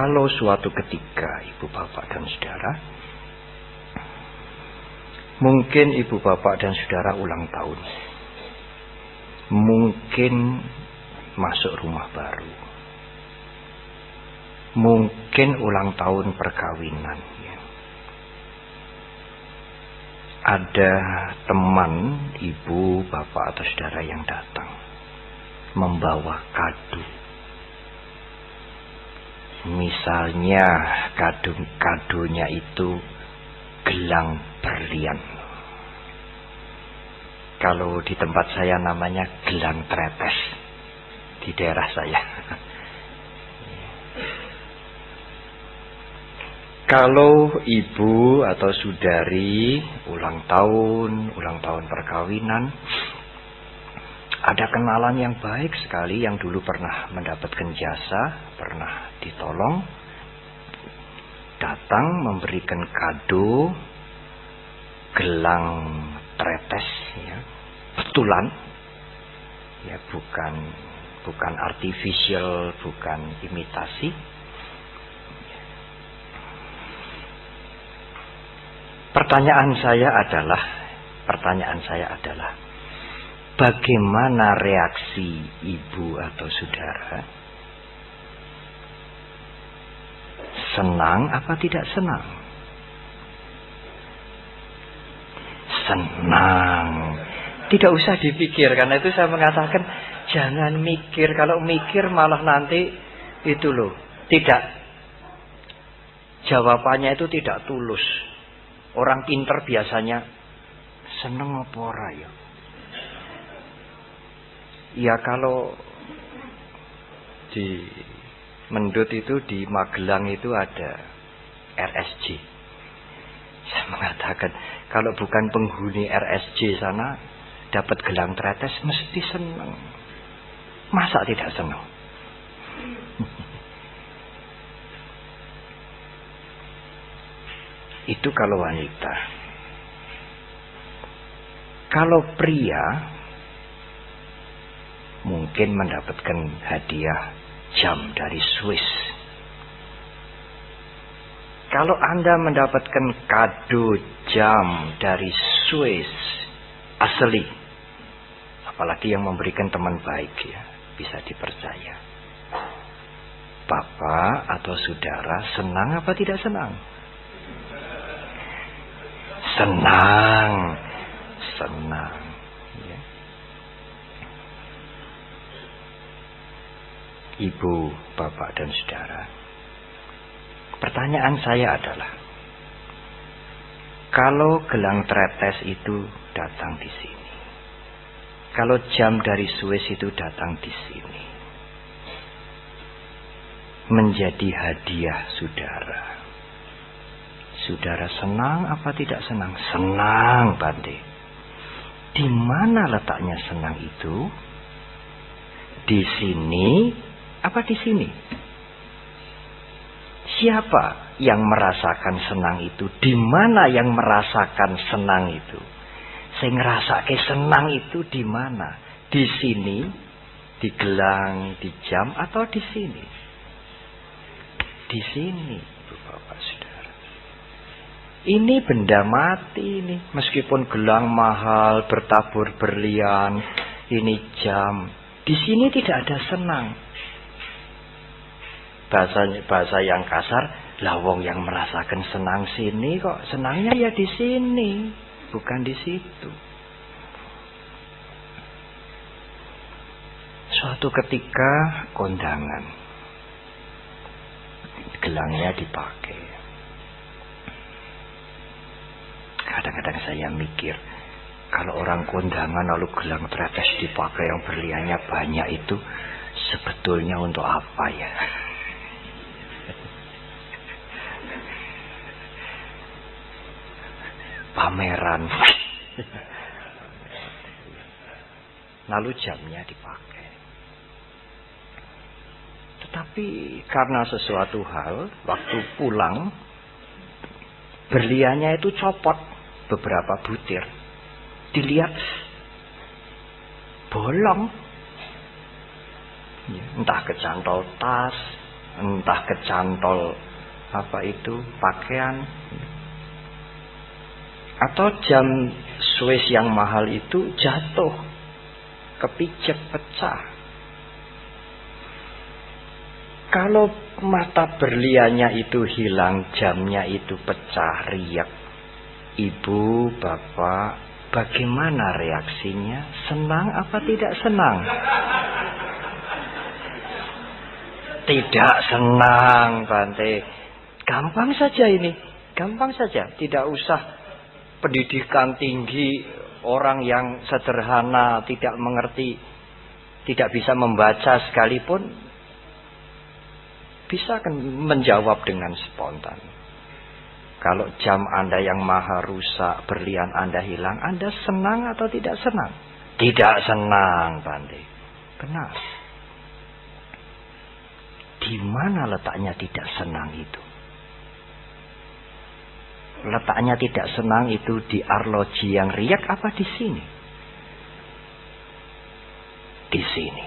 kalau suatu ketika ibu bapak dan saudara, mungkin ibu bapak dan saudara ulang tahun, mungkin masuk rumah baru, mungkin ulang tahun perkawinan, ya. Ada teman ibu bapak atau saudara yang datang membawa kado. Misalnya kadonya itu gelang berlian. Kalau di tempat saya namanya gelang tretes di daerah saya. Kalau ibu atau saudari ulang tahun perkawinan, ada kenalan yang baik sekali yang dulu pernah mendapatkan jasa, pernah ditolong, datang memberikan kado gelang tretes, ya, betulan, ya, bukan artificial, bukan imitasi. Pertanyaan saya adalah bagaimana reaksi ibu atau saudara? Senang apa tidak senang? Senang. Tidak usah dipikir, karena itu saya mengatakan jangan mikir. Kalau mikir malah nanti itu loh, tidak, jawabannya itu tidak tulus. Orang pinter biasanya seneng apa ora ya? Ya kalau di Mendut itu di Magelang itu ada RSJ. Saya mengatakan kalau bukan penghuni RSJ sana dapat gelang tretes mesti senang. Masa tidak senang? Itu kalau wanita. Kalau pria mungkin mendapatkan hadiah jam dari Swiss. Kalau Anda mendapatkan kado jam dari Swiss asli, apalagi yang memberikan teman baik, ya, bisa dipercaya. Bapak atau saudara senang apa tidak senang? Senang. Ya. Ibu, bapak dan saudara, pertanyaan saya adalah, kalau gelang tretes itu datang di sini, kalau jam dari Swiss itu datang di sini, menjadi hadiah saudara, saudara senang apa tidak senang? Senang, Bante. Di mana letaknya senang itu? Di sini apa di sini? Siapa yang merasakan senang itu? Di mana yang merasakan senang itu? Saya ngerasake senang itu di mana? Di sini, di gelang, di jam, atau di sini? Di sini, Bapak Saudara. Ini benda mati ini, meskipun gelang mahal, bertabur berlian, ini jam. Di sini tidak ada senang. Bahasa yang kasar, lawong yang merasakan senang sini kok, senangnya ya di sini, bukan di situ. Suatu ketika kondangan, gelangnya dipakai. Kadang-kadang saya mikir, kalau orang kondangan lalu gelang tretes dipakai yang berliannya banyak itu, sebetulnya untuk apa ya? Pameran. Lalu jamnya dipakai. Tetapi karena sesuatu hal, waktu pulang, berliannya itu copot beberapa butir. Dilihat bolong. Entah kecantol tas, entah kecantol pakaian, atau jam Swiss yang mahal itu jatuh, kepijak, pecah. Kalau mata berliannya itu hilang, jamnya itu pecah, riak, ibu, bapak, bagaimana reaksinya? Senang apa tidak senang? Tidak senang, Bante. Gampang saja ini, gampang saja. Tidak usah pendidikan tinggi, orang yang sederhana, tidak mengerti, tidak bisa membaca sekalipun, bisa kan menjawab dengan spontan. Kalau jam Anda yang maha rusak, berlian Anda hilang, Anda senang atau tidak senang? Tidak senang, Bante. Benar. Di mana letaknya tidak senang itu? Letaknya tidak senang itu di arloji yang riak apa di sini? Di sini.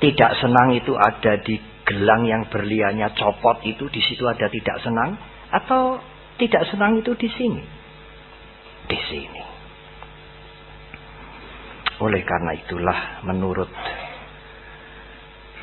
Tidak senang itu ada di gelang yang berliannya copot itu, di situ ada tidak senang, atau tidak senang itu di sini? Di sini. Oleh karena itulah menurut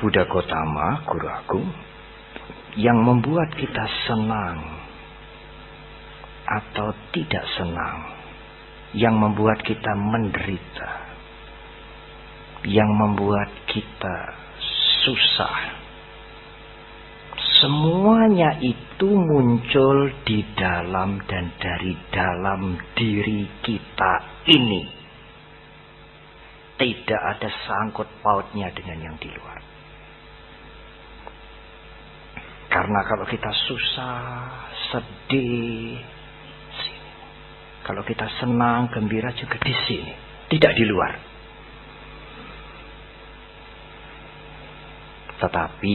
Buddha Gautama, guru agung, yang membuat kita senang atau tidak senang, yang membuat kita menderita, yang membuat kita susah, semuanya itu muncul di dalam dan dari dalam diri kita ini. Tidak ada sangkut pautnya dengan yang di luar. Karena kalau kita susah, sedih, sini. Kalau kita senang, gembira juga di sini, tidak di luar. Tetapi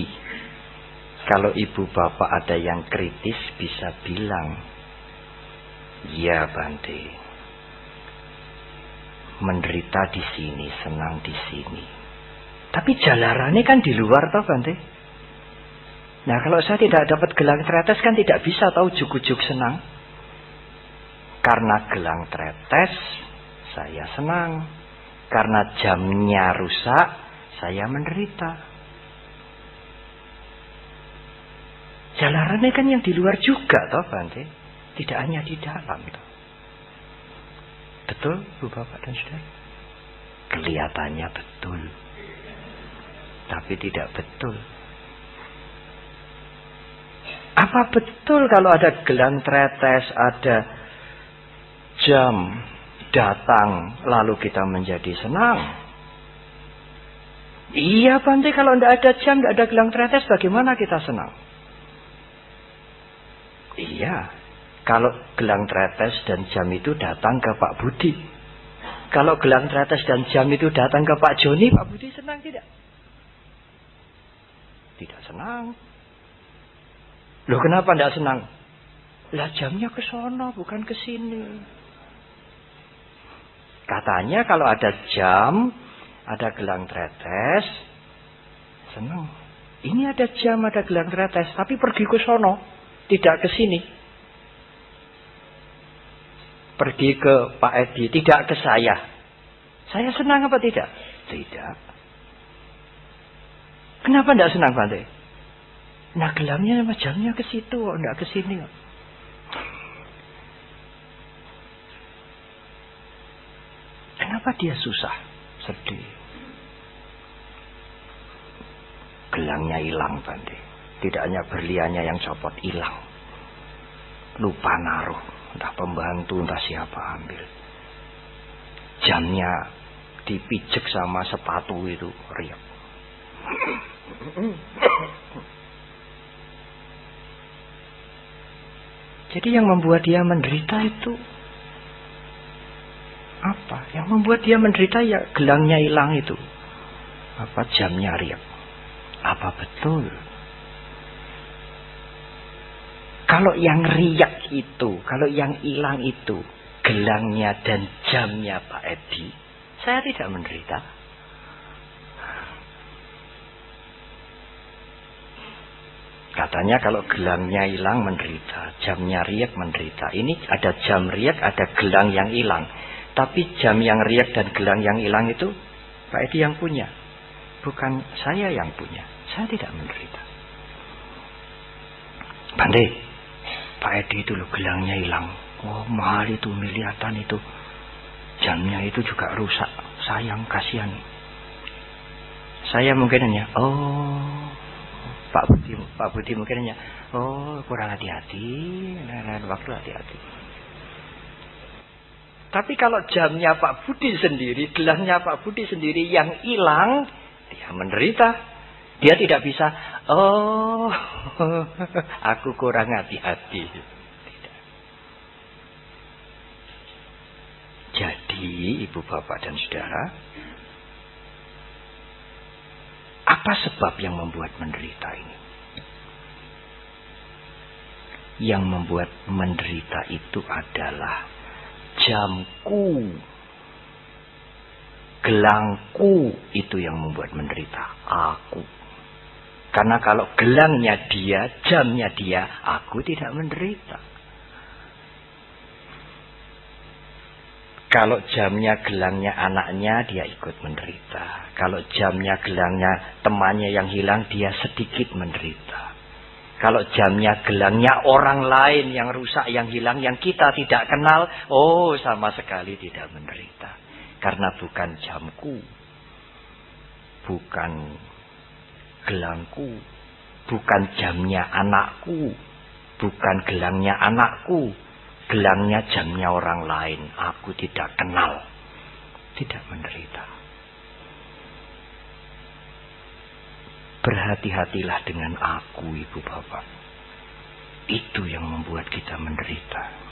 kalau ibu bapak ada yang kritis bisa bilang, ya Bante, menderita di sini, senang di sini. Tapi jalarannya kan di luar toh Bante. Nah kalau saya tidak dapat gelang tretes kan tidak bisa tahu juk-juk senang. Karena gelang tretes saya senang. Karena jamnya rusak saya menderita. Jalarannya kan yang di luar juga toh Bante. Tidak hanya di dalam toh. Betul Bu Bapak dan Saudara? Kelihatannya betul. Tapi tidak betul. Apa betul kalau ada gelang tretes, ada jam datang lalu kita menjadi senang? Iya Bante, kalau tidak ada jam, tidak ada gelang tretes, bagaimana kita senang? Iya, kalau gelang tretes dan jam itu datang ke Pak Budi. Kalau gelang tretes dan jam itu datang ke Pak Joni, Pak Budi senang tidak? Tidak senang. Loh kenapa tidak senang? Lah jamnya ke sono bukan ke sini. Katanya kalau ada jam, ada gelang tretes, senang. Ini ada jam, ada gelang tretes, tapi pergi ke sono, tidak ke sini. Pergi ke Pak Edi, tidak ke saya. Saya senang apa tidak? Tidak. Kenapa tidak senang Bante? Nah gelangnya sama jamnya ke situ, enggak ke sini. Kenapa dia susah, sedih? Gelangnya hilang Bante. Tidak hanya berliannya yang copot, hilang. Lupa naruh, entah pembantu, entah siapa ambil. Jamnya dipijek sama sepatu itu, riak. Jadi yang membuat dia menderita itu apa? Yang membuat dia menderita ya gelangnya hilang itu. Apa jamnya riak? Apa betul? Kalau yang riak itu, kalau yang hilang itu gelangnya dan jamnya Pak Edi, saya tidak menderita. Katanya kalau gelangnya hilang menderita, jamnya riak menderita. Ini ada jam riak, ada gelang yang hilang. Tapi jam yang riak dan gelang yang hilang itu Pak Edi yang punya. Bukan saya yang punya. Saya tidak menderita. Bante, Pak Edi itu loh gelangnya hilang. Oh mahal itu, miliatan itu. Jamnya itu juga rusak. Sayang, kasihan. Saya mungkin hanya, Pak Budi mungkin hanya, kurang hati-hati, waktu hati-hati. Tapi kalau jamnya Pak Budi sendiri, gelangnya Pak Budi sendiri yang hilang, dia menderita. Dia tidak bisa, aku kurang hati-hati. Tidak. Jadi, Ibu Bapak dan Saudara, apa sebab yang membuat menderita ini? Yang membuat menderita itu adalah jamku, gelangku itu yang membuat menderita. Aku. Karena kalau gelangnya dia, jamnya dia, aku tidak menderita. Kalau jamnya gelangnya anaknya, dia ikut menderita. Kalau jamnya gelangnya temannya yang hilang, dia sedikit menderita. Kalau jamnya gelangnya orang lain yang rusak, yang hilang, yang kita tidak kenal, sama sekali tidak menderita. Karena bukan jamku, bukan gelangku, bukan jamnya anakku, bukan gelangnya anakku. Gelangnya jamnya orang lain. Aku tidak kenal. Tidak menderita. Berhati-hatilah dengan aku, Ibu Bapak. Itu yang membuat kita menderita.